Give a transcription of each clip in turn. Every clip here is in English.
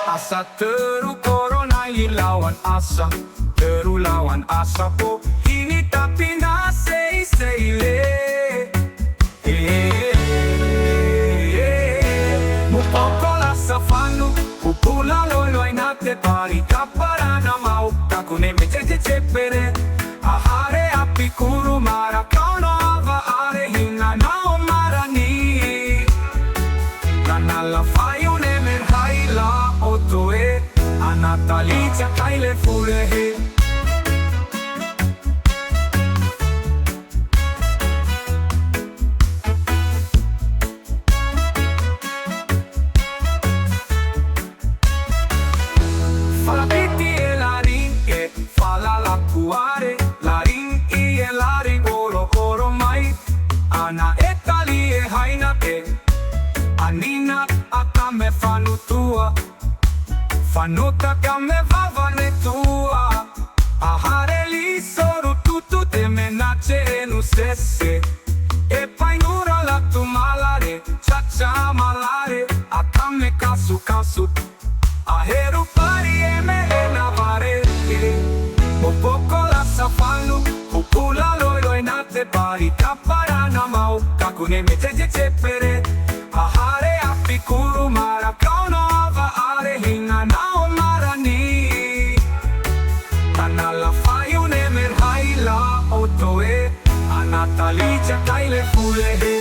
Asa teru corona lawan asa, teru lawan asa po ini tapi na sei le. Mupokola sa fanu, upula loloy nate pari kapara na mau kakune mecheche chepere. Ahare api kuru mara kono ava are hinga nao marani. Kanala fayu nemer haila otoe, anatalicha kaile furehe. Falapiti e larin e fala la cuare, larin e larin oro mai. Ana etali e haina e anina akame fanutua, fanuta kame vavane tua. Ahare li soru tutu te menace e nu sesse, e painura la tu malare, chacha malare, akame kasu kasu. Aheru pari e me e navare, Mopokola sa fanu, upula loi nate pari kapara na mau kakune mecheche chepere. Ahare api kuru mara kono ava are hinga nao marani. Kanala fayu nemer haila otoe, anatalicha kaile fulehe.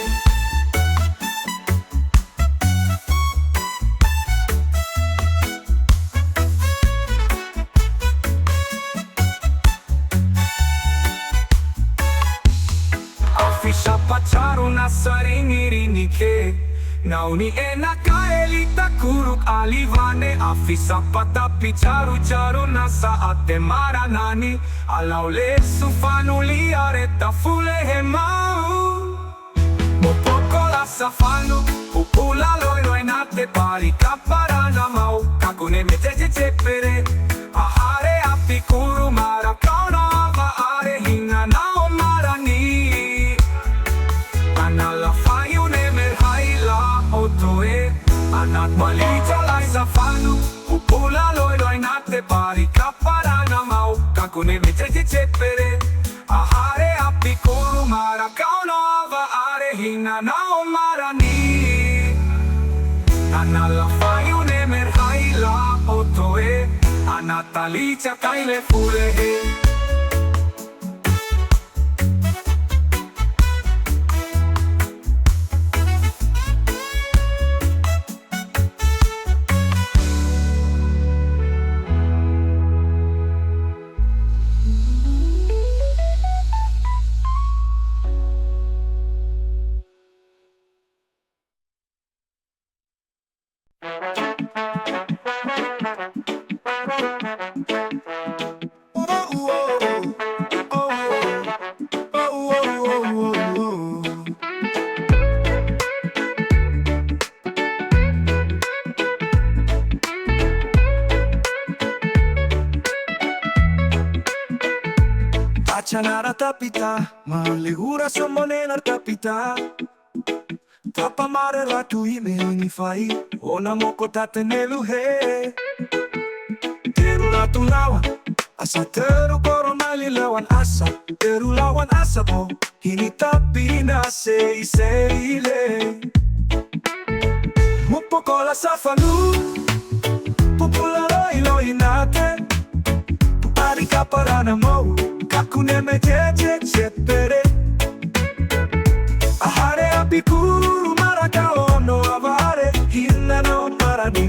Afisha pacharu na saringirini ke, nauni e nakaelita kuruk alivane. Afisa pata picharu charu na saate maranani, alaule sufanuli areta fulehe mau. Mopokola sa fanu, upula loi nate pari kapara na mau kakune mecheche chepere. Ahare api kuru mara kono ava are hinga nao marani. Kanala fayu nemer haila otoe, anat malita lai sa fanu, upula loi nate pari kapara na mau kakune mecheche chepere. Ahare api kuru mara kono ava are hinga nao marani. Kanala fayu nemer haila otoe, anatalicha kaile fulehe. Chanara tapita, maligura somonena tapita. Tapa mare ratu ime unifai, ona moko tatenelu he. Teru ratu lawan, asa teru koronali lawan asa, teru lawan asa po, hini tapi na sei le. Mupokola sa fanu, pupula loi nate, pupari kapara na mau kakune mecheche chepere. Ahare api kuru mara kaono avare hinna no marani.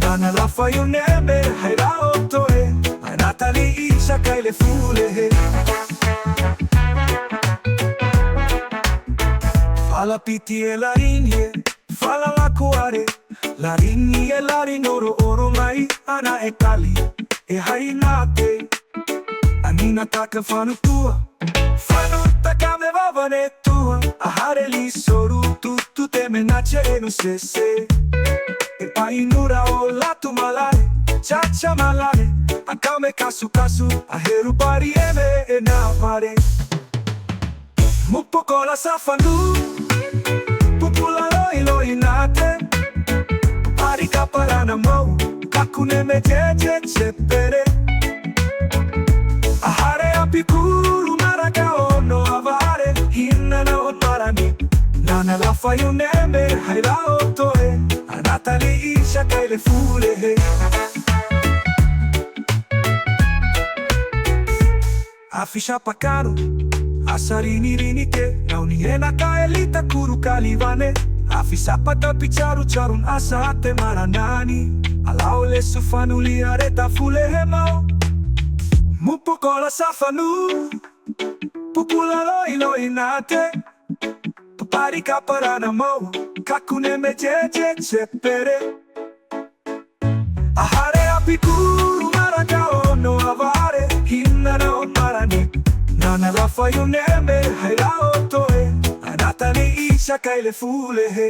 Nana la fayu neme haira otoe, anatali isha kaile fulehe. Fala piti e larinye, fala la kuare, larinye e larin oro mai. Ana e kali e hainate, anina taka fanu tua, fanuta kame vavane tua. Ahare li soru tutu te menace e nu sesse, e painura o la tu malare, chacha malare, akame kasu kasu. Aheru pari eme e navare. Mupokola sa fanu, pupula loi nate, pari kapara na mau kakunemejeje chepere ahare apikuru maragaono avare hinna na otarani nana la fayunembe haira otoe anatali isha kaile fulehe afisha pakaru asarini rinike nauniena kaelita kuru kalivane afisa pata picharu charun asate maranani alaole sufanu areta fulehe mao mupokola safanu pupula ilo inate paparika parana mo kakunemejeje chepere ahare apikuru maragaono avare hinna na otarani nana la fayunembe haira otoe anatani isha kaile fulehe